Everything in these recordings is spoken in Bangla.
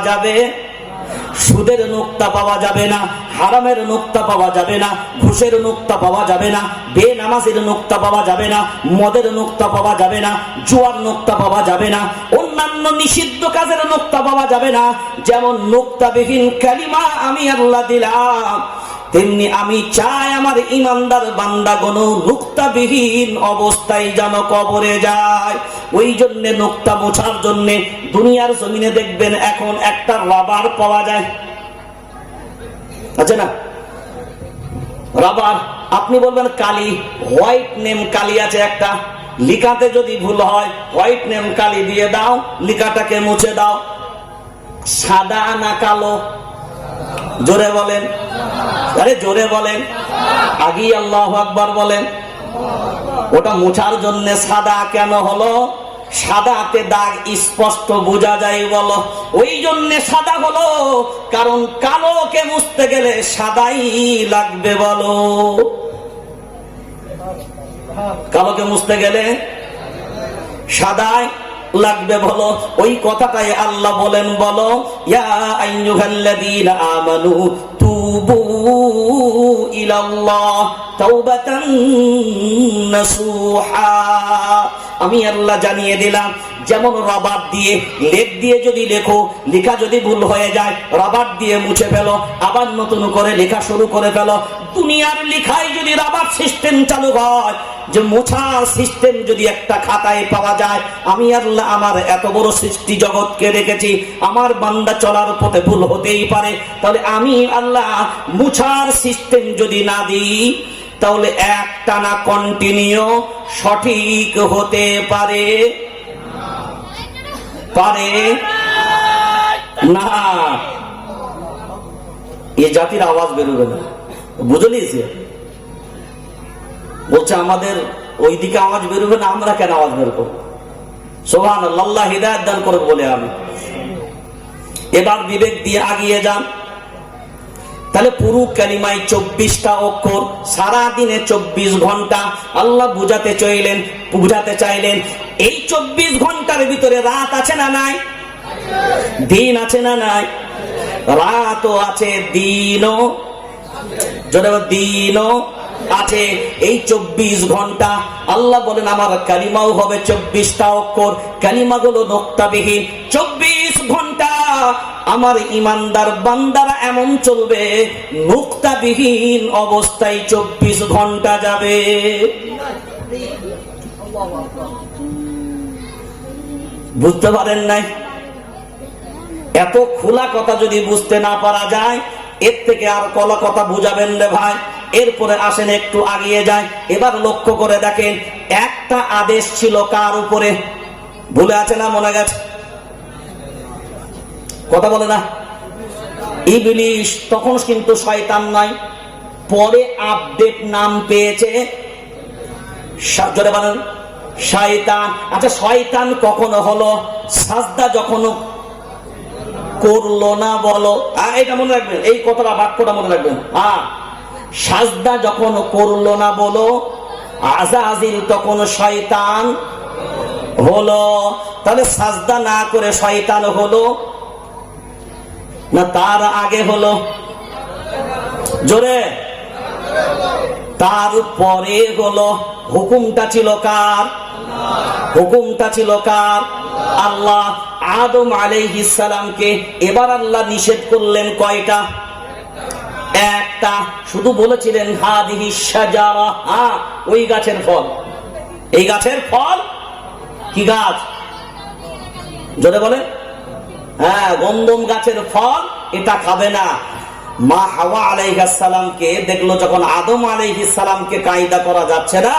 যাবে, সুদের নুক্তা পাওয়া যাবে না, হারামের নুক্তা পাওয়া যাবে না, ঘুষের নুক্তা পাওয়া যাবে না, বেনামাজের নুক্তা পাওয়া যাবে না, মদের নুক্তা পাওয়া যাবে না, জুয়ার নুক্তা পাওয়া যাবে না, অন্যান্য নিষিদ্ধ কাজের নুক্তা পাওয়া যাবে না। যেমন নুক্তাবিহীন কালিমা আমি আল্লাহ দিলাম, তেমনি আমি চাই আমার ইমানদার বান্দাগণ নুক্তাবিহীন অবস্থায় যেন কবরে যায়। ওই জন্য নুক্তা মোছার জন্য দুনিয়ার জমিনে দেখবেন এখন একটা রাবার পাওয়া যায়, আছে না রাবার? আপনি বলবেন কালি, হোয়াইট নেম কালি আছে একটা, লিখাতে যদি ভুল হয় হোয়াইট নেম কালি দিয়ে দাও, লিখাটাকে মুছে দাও। সাদা না কালো? জোরে বলেন, আরে জোরে বলেন, আগে আল্লাহু আকবার বলেন। ওটা মোছার জন্য সাদা কেন হলো? সাদাতে দাগ স্পষ্ট বোঝা যায় বলো, ওই জন্য সাদা হলো, কারণ কালোকে মুছতে গেলে সাদাই লাগবে বলো। কালোকে মুছতে গেলে সাদাই লাগবে বলো, ওই কথাটাই আল্লাহ বলেন বলো, ইয়া আইয়ুহাল্লাযীনা আমানু তুবু ইলাল্লাহ তাওবাতান নাসুহা। আমি আল্লাহ জানিয়ে দিলাম, যেমন রাবার দিয়ে লেখ দিয়ে যদি লেখো, লেখা যদি ভুল হয়ে যায় রাবার দিয়ে মুছে ফেলো, আবার নতুন করে লেখা শুরু করে ফেলো। দুনিয়ার লেখায় যদি রাবার সিস্টেম চালু হয়, যে মোছার সিস্টেম যদি একটা খাতায় পাওয়া যায়, আমি আল্লাহ আমার এত বড় সৃষ্টি জগৎকে রেখেছি, আমার বান্দা চলার পথে ভুল হতেই পারে, তাহলে আমি আল্লাহ মোছার সিস্টেম যদি না দিই, তাহলে একটানা কন্টিনিউ সঠিক হতে পারে না। এ জাতির আওয়াজ বেরোবে না, বুঝলিস? বলছে আমাদের ওইদিকে আওয়াজ বেরোবে না, আমরা কেন আওয়াজ বের করবো? সুবহানাল্লাহ, আল্লাহ হিদায়াত দান করুক বলে আমি। এবার বিবেক দিয়ে আগিয়ে যান। তাহলে পুরো কালিমায় 24টা অক্ষর, সারা দিনে 24 ঘন্টা আল্লাহ বুঝাতে চাইলেন। এই 24 ঘন্টার ভিতরে রাত আছে না নাই? দিন আছে না নাই? রাতও আছে, দিনও আছে। এই 24 ঘন্টা আল্লাহ বলেন আমার কালিমাও হবে 24টা অক্ষর, কালিমাগুলো নুক্তাবিহীন। 24 ঘন্টা আমার ইমানদার বান্দারা এমন চলবে, নুক্তাবিহীন অবস্থায় 24 ঘন্টা যাবে। বুঝতে পারেন নাই? এত খোলা কথা যদি বুঝতে না পারা যায়, এর থেকে আর কলা কথা বুঝাবেন রে ভাই। এরপরে আসেন একটু আগিয়ে যায়। এবার লক্ষ্য করে দেখেন, একটা আদেশ ছিল কার উপরে? ভুলে আছে না মনে গেছে? কথা বলে না? ইবলিস। তখন কিন্তু শয়তান নয়, পরে আপডেট নাম পেয়েছে, জোরে বলেন, শয়তান। আচ্ছা, শয়তান কখনো হলো? সাজদা যখন করলো না বলো, এটা মনে রাখবেন, এই কথাটা বাক্যটা মনে রাখবেন। সাজদা যখন করলো না বলো, আযাজিল তখন শয়তান হলো। তাহলে সাজদা না করে শয়তান হলো না তার আগে হলো? জোরে, তারপরে হলো। হুকুমটা ছিল কার? আল্লাহ। আদম আলাইহিস সালামকে এবার আল্লাহ নিষেধ করলেন কয়টা? একটা। শুধু বলেছিলেন হাদিহিস শাজারা, ওই গাছের ফল। এই গাছের ফল কি গাছ? জোরে বলে। গন্ধম গাছের ফল, এটা খাবে না। মা হাওয়া আলাইহিস সালামকে দেখলো যখন আদম আলাইহিস সালামকে কায়দা করা যাচ্ছে না,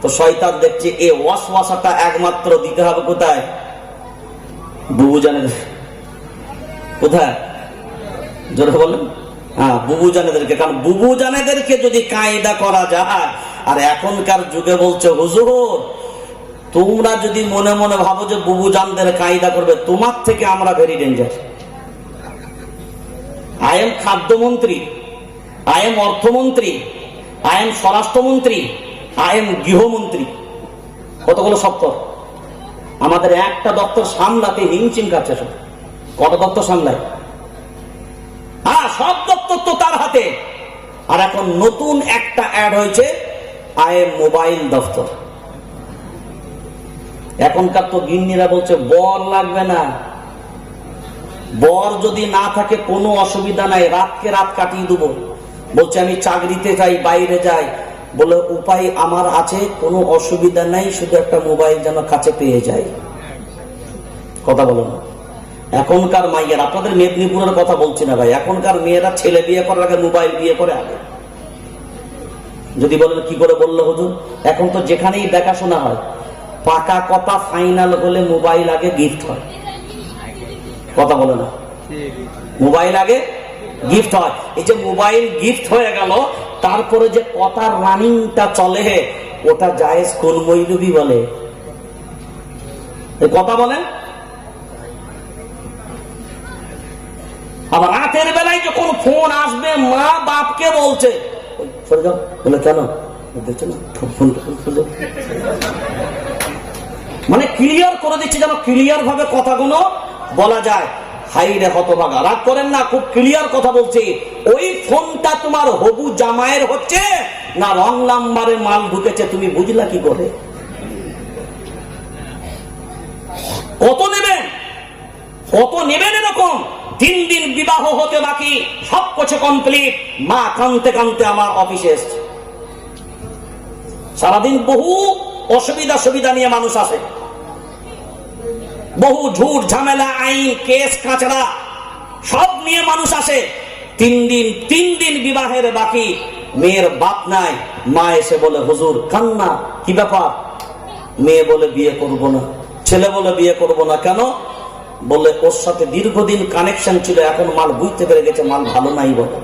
তো শয়তান দেখছে এই ওয়াসওয়াসাটা একমাত্র দিতে হবে কোথায়? বুবু জানেদের। কোথায়? জোরে বলেন। বুবু জানেদেরকে। কারণ বুবু জানেদেরকে যদি কায়দা করা যায়, আর এখনকার যুগে বলছে হুজুর তোমরা যদি মনে মনে ভাবো যে বুবু জানদের কায়দা করবে, তোমার থেকে আমরা ভেরি ডেঞ্জার। আই এম খাদ্যমন্ত্রী, আই এম অর্থমন্ত্রী, আই এম স্বরাষ্ট্রমন্ত্রী, আই এম গৃহমন্ত্রী। কতগুলো সপ্তাহ আমাদের একটা দপ্তর সামলাতে হিমচিম কাটছে সব। কত দপ্তর সামলায়? হ্যাঁ, সব দপ্তর তো তার হাতে। আর এখন নতুন একটা অ্যাড হয়েছে, আয়ে মোবাইল দপ্তর। এখনকার তো গিন্নিরা বলছে বর লাগবে না, বর যদি না থাকে কোনো অসুবিধা নাই, রাতকে রাত কাটিয়ে দেবো। বলছে আমি চাকরিতে যাই, বাইরে যাই, বলে উপায় আমার আছে, কোনো অসুবিধা নাই, শুধু একটা মোবাইল যেন কাছে পেয়ে যায়। কথা বলো না। এখনকার মাইয়ের, আপনাদের মেদিনীপুরের কথা বলছি না ভাই, এখনকার মেয়েরা ছেলে বিয়ে করার আগে মোবাইল বিয়ে করে আগে। যদি বলেন কি করে বললো হুজুর, এখন তো যেখানেই দেখাশোনা হয়, পাকা কথা ফাইনাল হলে মোবাইল আগে গিফট হয়। কথা বলে না, মোবাইল আগে গিফট হয়। এই যে মোবাইল গিফট হয়ে গেল, তারপরে যে কথার রানিংটা চলে, ওটা জায়েজ কোন মৌলবি বলে? কথা বলেন। আবার রাতের বেলায় যখন ফোন আসবে, মা বাপকে বলছে সরে যাও, বলে কেন দেখছো না মানে ক্লিয়ার করে দিচ্ছে, যেন ক্লিয়ার ভাবে কথাগুলো বলা যায়। হাই রে হতভাগা, রাগ করেন না, খুব ক্লিয়ার কথা বলছি। ওই ফোনটা তোমার হবু জামাইয়ের হচ্ছে না রং নাম্বারে মাল ঢুকেছে, তুমি বুঝলা কি করে? কত নেবেন, কত নেবেন? এরকম 3 দিন বিবাহ হতে বাকি, সব কিছু কমপ্লিট, মা কানতে কানতে আমার অফিসে এসছে। সারাদিন বহু অসুবিধা সুবিধা নিয়ে মানুষ আসে, বহু ঝুট ঝামেলা, আইন কেস কাঁচড়া সব নিয়ে মানুষ আসে। 3 দিন বিবাহের বাকি, মেয়ের বাপ নাই, মা এসে বলে হুজুর কান্না, কি ব্যাপার? মেয়ে বলে বিয়ে করব না, ছেলে বলে বিয়ে করব না। কেন? বলে ওর সাথে দীর্ঘদিন কানেকশন ছিল, এখন মাল বুঝতে পেরে গেছে মাল ভালো নাই বলে।